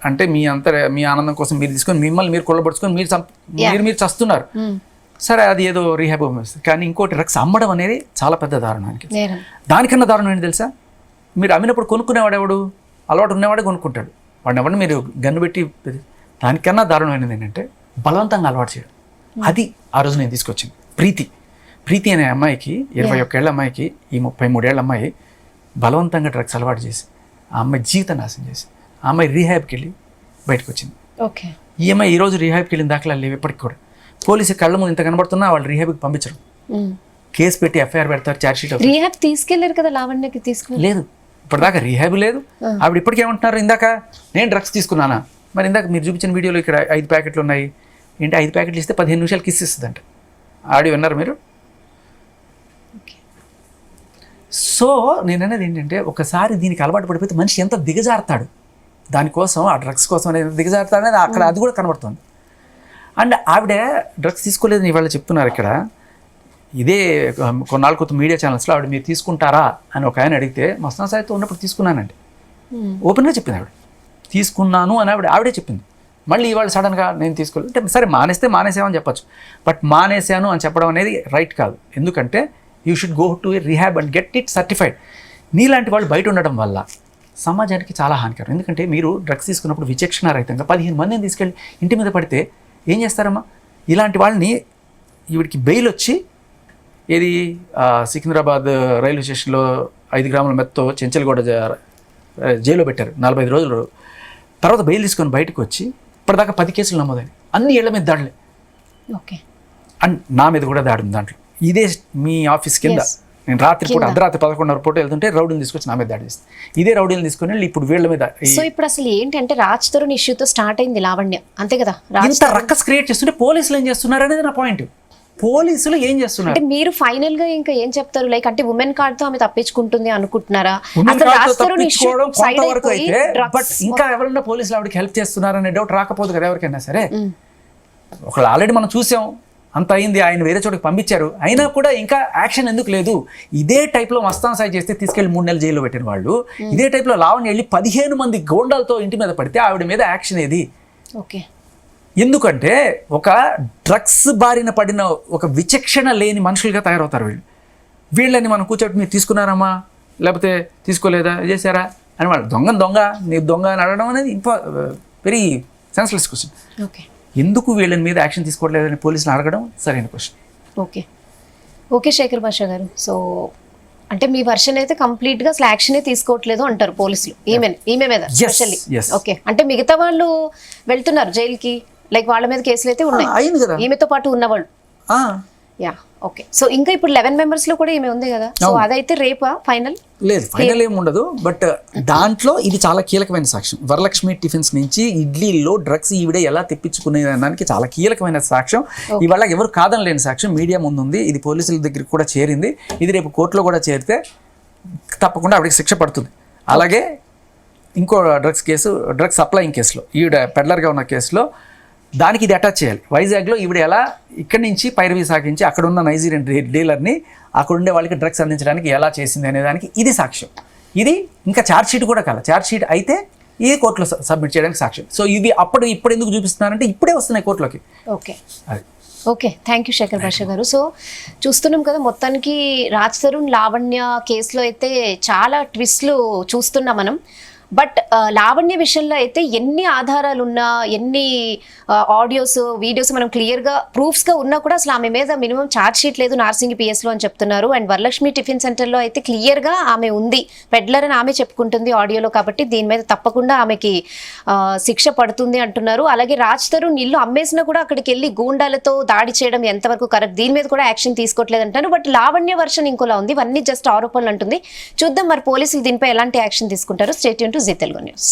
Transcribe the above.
అంటే మీ ఆనందం కోసం మీరు తీసుకొని మిమ్మల్ని మీరు కొల్లబడుచుకొని మీరు చస్తున్నారు. సరే అది ఏదో రీహాబ్ వస్తుంది. కానీ ఇంకోటి డ్రగ్స్ అమ్మడం అనేది చాలా పెద్ద దారుణానికి. దానికన్నా దారుణం ఏంటి తెలుసా? మీరు అమ్మినప్పుడు కొనుక్కునేవాడు ఎవడు? అలవాటు ఉన్నవాడే కొనుక్కుంటాడు. వాడిని ఎవరిని మీరు గన్ను పెట్టి. దానికన్నా దారుణమైనది ఏంటంటే బలవంతంగా అలవాటు చేయడం. అది ఆ రోజు నేను తీసుకొచ్చింది. ప్రీతి అనే అమ్మాయికి 21 ఏళ్ళ అమ్మాయికి ఈ 33 ఏళ్ళ అమ్మాయి బలవంతంగా డ్రగ్స్ అలవాటు చేసి ఆ అమ్మాయి జీవితం నాశనం చేసి ఆ అమ్మాయి రీహాబ్కి వెళ్ళి బయటకు వచ్చింది. ఈ అమ్మాయి ఈరోజు రీహాబ్కి వెళ్ళిన దాఖలా లేవు ఇప్పటికి కూడా. పోలీసు కళ్ళ ముందు ఇంత కనబడుతున్నా వాళ్ళు రీహాబ్కి పంపించరు. కేసు పెట్టి ఎఫ్ఐఆర్ పెడతారు, ఛార్జ్ షీట్. రీహాబ్ తీసుకెళ్లారు కదా లావణ్యకి? లేదు, ఇప్పటిదాకా రీహాబ్ లేదు. ఆవిడ ఇప్పటికే ఏమంటున్నారు, ఇందాక నేను డ్రగ్స్ తీసుకున్నానా, మరి ఇందాక మీరు చూపించిన వీడియోలో ఇక్కడ 5 ప్యాకెట్లు ఉన్నాయి ఏంటి, 5 ప్యాకెట్లు ఇస్తే 15 నిమిషాలు కిస్ ఇస్తుందంట. ఆడియో విన్నారు మీరు? సో నేను అనేది ఏంటంటే ఒకసారి దీనికి అలవాటు పడిపోతే మనిషి ఎంత దిగజారుతాడు, దానికోసం ఆ డ్రగ్స్ కోసం అనేది దిగజారుతాడు అనేది అక్కడ అది కూడా కనబడుతుంది. అండ్ ఆవిడ డ్రగ్స్ తీసుకోలేదని ఇవాళ చెప్తున్నారు ఇక్కడ. ఇదే కొన్నాళ్ళ కొత్త మీడియా ఛానల్స్లో ఆవిడ మీరు తీసుకుంటారా అని ఒక ఆయన అడిగితే మస్తాన్ సాయితో ఉన్నప్పుడు తీసుకున్నానండి ఓపెన్గా చెప్పింది. ఆవిడ తీసుకున్నాను అని ఆవిడే చెప్పింది. మళ్ళీ ఇవాళ సడన్గా నేను తీసుకోలేదు అంటే సరే మానేసామని చెప్పచ్చు, బట్ మానేసాను అని చెప్పడం అనేది రైట్ కాదు. ఎందుకంటే you should go to A rehab and get it certified. నీలాంటి వాళ్ళు బయట ఉండడం వల్ల సమాజానికి చాలా హానికరం. ఎందుకంటే మీరు డ్రగ్స్ తీసుకున్నప్పుడు విచక్షణారహితంగా 15 మందిని తీసుకెళ్ళి ఇంటి మీద పడితే ఏం చేస్తారమ్మా? ఇలాంటి వాళ్ళని ఈవిడికి బెయిల్ వచ్చి ఏది సికింద్రాబాద్ రైల్వే స్టేషన్లో 5 గ్రాముల మెత్తో చెంచల్గూడ జైల్లో పెట్టారు 45 రోజులు. తర్వాత బెయిల్ తీసుకొని బయటకు వచ్చి ఇప్పటిదాకా 10 కేసులు నమోదైనాయి. అన్ని ఏళ్ల మీద దాడులే. ఓకే. అండ్ నా మీద కూడా దాడి ఉంది దాంట్లో. ఇదే మీ ఆఫీస్ కింద నేను రాత్రిపూట అర్ధరాత్రి 11:30 పూట వెళ్తుంటే రౌడీని తీసుకొచ్చి నా మీద దాడి చేస్తుంది. ఇదే రౌడీని తీసుకుని వెళ్ళి ఇప్పుడు వీళ్ళ మీద. సో ఇప్పుడు అసలు ఏంటంటే రాజ్ తరుణ్ ఇష్యూతో స్టార్ట్ అయింది లావణ్య, అంతే కదా? ఇంత రక్కస్ క్రియేట్ చేస్తుంటే పోలీసులు ఏం చేస్తున్నారు అనేది నా పాయింట్. పోలీసులు ఏం చేస్తున్నారు అంటే మీరు ఫైనల్ గా ఇంకా ఏం చెప్తారు? లైక్ అంటే ఉమెన్ కార్డ్ తో ఆమె తప్పించుకుంటుంది అనుకుంటున్నారా? కొంతవరకు అయితే, బట్ ఇంకా ఎవరైనా పోలీసులు ఆవిడకి హెల్ప్ చేస్తున్నారనే డౌట్ రాకపోదు కదా ఎవరికైనా సరే. ఒకళ్ళు ఆల్రెడీ మనం చూసాం, అంత అయింది, ఆయన వేరే చోటుకి పంపించారు, అయినా కూడా ఇంకా యాక్షన్ ఎందుకు లేదు? ఇదే టైప్లో మస్తాన్ సాయి చేస్తే తీసుకెళ్లి 3 నెలలు జైల్లో పెట్టిన వాళ్ళు ఇదే టైప్లో లావణ్య వెళ్ళి 15 మంది గోండాలతో ఇంటి మీద పడితే ఆవిడ మీద యాక్షన్ ఏది? ఓకే. ఎందుకంటే ఒక డ్రగ్స్ బారిన పడిన ఒక విచక్షణ లేని మనుషులుగా తయారవుతారు వీళ్ళని మనం కూర్చోబెట్టి మీరు తీసుకున్నారమ్మా లేకపోతే తీసుకోలేదా చేశారా అని వాళ్ళు దొంగ మీరు దొంగ అని అడగడం అనేది వెరీ సెన్స్లెస్ క్వశ్చన్. ఓకే. ఎందుకు వీళ్ళని మీద యాక్షన్ తీసుకోవట్లేదని పోలీసులు అడగడం సరైన క్వశ్చన్. ఓకే శేఖర్ భాష గారు, సో అంటే మీ వర్షన్ అయితే కంప్లీట్ గా అసలు యాక్షనే తీసుకోవట్లేదు అంటారు పోలీసులు ఈమె మీద స్పెషల్లీ. ఓకే. అంటే మిగతా వాళ్ళు వెళ్తున్నారు జైలుకి, లైక్ వాళ్ళ మీద కేసులు అయితే ఉన్నాయి ఈమెతో పాటు ఉన్నవాళ్ళు. Yeah, okay. సో ఇంకా ఇప్పుడు 11 మెంబర్స్ లో కూడా ఈమె ఉంది కదా, సో అదైతే రేపా ఫైనల్? లేదు, ఫైనల్ ఏమి ఉండదు, బట్ దాంట్లో ఇది చాలా కీలకమైన సాక్ష్యం. వరలక్ష్మి టిఫిన్స్ నుంచి ఇడ్లీలో డ్రగ్స్ ఈవిడ ఎలా తెప్పించుకునే దానికి చాలా కీలకమైన సాక్ష్యం. ఇవాళ ఎవరు కాదని లేని సాక్ష్యం మీడియా ముందుంది. ఇది పోలీసుల దగ్గరికి కూడా చేరింది. ఇది రేపు కోర్టులో కూడా చేరితే తప్పకుండా ఆవిడకి శిక్ష పడుతుంది. అలాగే ఇంకో డ్రగ్స్ సప్లయింగ్ కేసులో ఈవిడ పెడ్లర్గా ఉన్న కేసులో దానికి ఇది అటాచ్ చేయాలి. వైజాగ్లో ఈవిడ ఎలా ఇక్కడి నుంచి పైరవీ సాగించి అక్కడ ఉన్న నైజీరియన్ డీలర్ని అక్కడ ఉండే వాళ్ళకి డ్రగ్స్ అందించడానికి ఎలా చేసింది అనే దానికి ఇది సాక్ష్యం. ఇది ఇంకా ఛార్జ్ షీట్ కూడా కాదు, ఛార్జ్ షీట్ అయితే ఇది కోర్టులో సబ్మిట్ చేయడానికి సాక్ష్యం. సో ఇవి ఇప్పుడు ఎందుకు చూపిస్తున్నారంటే ఇప్పుడే వస్తున్నాయి కోర్టులోకి. Okay. Okay, thank you Shekhar Basha గారు. సో చూస్తున్నాం కదా, మొత్తానికి రాజ్ తరుణ్ లావణ్య కేసులో అయితే చాలా ట్విస్ట్లు చూస్తున్నాం మనం. బట్ లావణ్య విషయంలో అయితే ఎన్ని ఆధారాలు ఉన్నా, ఎన్ని ఆడియోస్ వీడియోస్ మనం క్లియర్గా ప్రూఫ్స్గా ఉన్నా కూడా అసలు ఆమె మీద మినిమం ఛార్జ్ షీట్ లేదు నార్సింగి పిఎస్లో అని చెప్తున్నారు. అండ్ వరలక్ష్మి టిఫిన్ సెంటర్లో అయితే క్లియర్గా ఆమె ఉంది, పెడ్లర్ అని ఆమె చెప్పుకుంటుంది ఆడియోలో. కాబట్టి దీని మీద తప్పకుండా ఆమెకి శిక్ష పడుతుంది అంటున్నారు. అలాగే రాజ్ తరుణ్ ఇల్లు అమ్మేసినా కూడా అక్కడికి వెళ్ళి గూండాలతో దాడి చేయడం ఎంతవరకు కరెక్ట్, దీని మీద కూడా యాక్షన్ తీసుకోవట్లేదు అంటారు. బట్ లావణ్య వర్షన్ ఇంకోలా ఉంది, ఇవన్నీ జస్ట్ ఆరోపణలు అంటుంది. చూద్దాం మరి పోలీసులు దీనిపై ఎలాంటి యాక్షన్ తీసుకుంటారో. Stay tune to Zee Telugu news.